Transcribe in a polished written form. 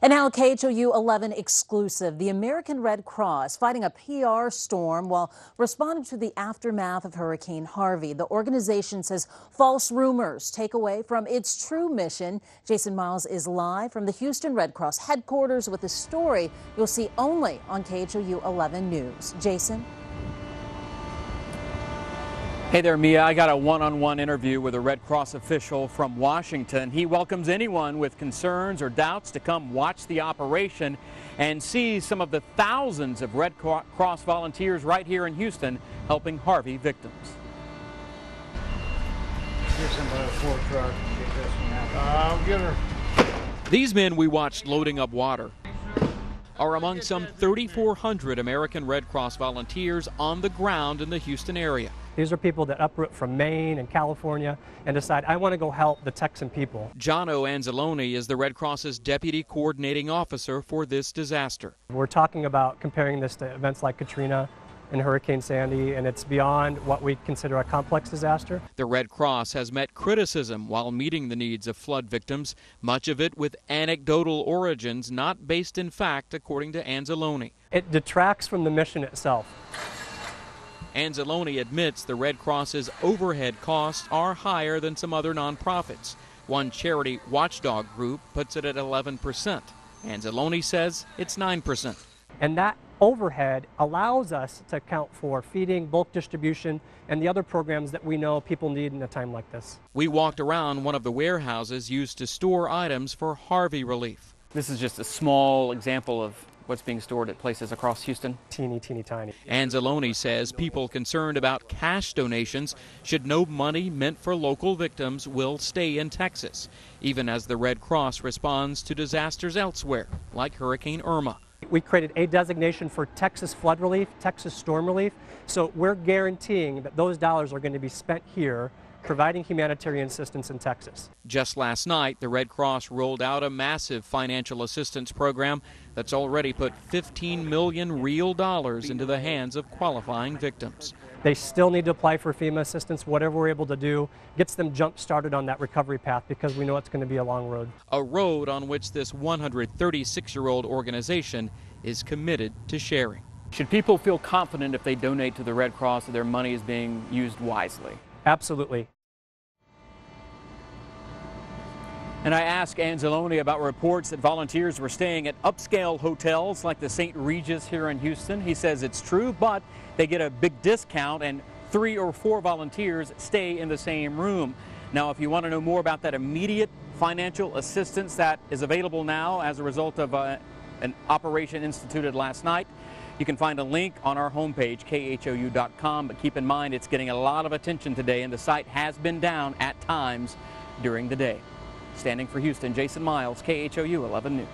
And now KHOU 11 exclusive. The American Red Cross fighting a PR storm while responding to the aftermath of Hurricane Harvey. The organization says false rumors take away from its true mission. Jason Miles is live from the Houston Red Cross headquarters with a story you'll see only on KHOU 11 News. Jason? Hey there, Mia. I got a one-on-one interview with a Red Cross official from Washington. He welcomes anyone with concerns or doubts to come watch the operation and see some of the thousands of Red Cross volunteers right here in Houston helping Harvey victims. Get somebody a Ford truck and get this one out. I'll get her. These men we watched loading up water are among some 3,400 American Red Cross volunteers on the ground in the Houston area. These are people that uproot from Maine and California and decide, I want to go help the Texan people. Jono Anzalone is the Red Cross's deputy coordinating officer for this disaster. We're talking about comparing this to events like Katrina and Hurricane Sandy, and it's beyond what we consider a complex disaster. The Red Cross has met criticism while meeting the needs of flood victims, much of it with anecdotal origins not based in fact, according to Anzalone. It detracts from the mission itself. Anzalone admits the Red Cross's overhead costs are higher than some other nonprofits. One charity watchdog group puts it at 11%. Anzalone says it's 9%. And that overhead allows us to account for feeding, bulk distribution, and the other programs that we know people need in a time like this. We walked around one of the warehouses used to store items for Harvey relief. This is just a small example of what's being stored at places across Houston. Teeny, teeny, tiny. Anzalone says people concerned about cash donations should know money meant for local victims will stay in Texas, even as the Red Cross responds to disasters elsewhere, like Hurricane Irma. We created a designation for Texas flood relief, Texas storm relief, so we're guaranteeing that those dollars are going to be spent here providing humanitarian assistance in Texas. Just last night, the Red Cross rolled out a massive financial assistance program that's already put $15 million real dollars into the hands of qualifying victims. They still need to apply for FEMA assistance. Whatever we're able to do gets them jump-started on that recovery path, because we know it's going to be a long road. A road on which this 136-year-old organization is committed to sharing. Should people feel confident if they donate to the Red Cross that their money is being used wisely? Absolutely. And I asked Anzalone about reports that volunteers were staying at upscale hotels like the St. Regis here in Houston. He says it's true, but they get a big discount and 3 or 4 volunteers stay in the same room. Now, if you want to know more about that immediate financial assistance that is available now as a result of an operation instituted last night, you can find a link on our homepage, khou.com, but keep in mind it's getting a lot of attention today, and the site has been down at times during the day. Standing for Houston, Jason Miles, KHOU 11 News.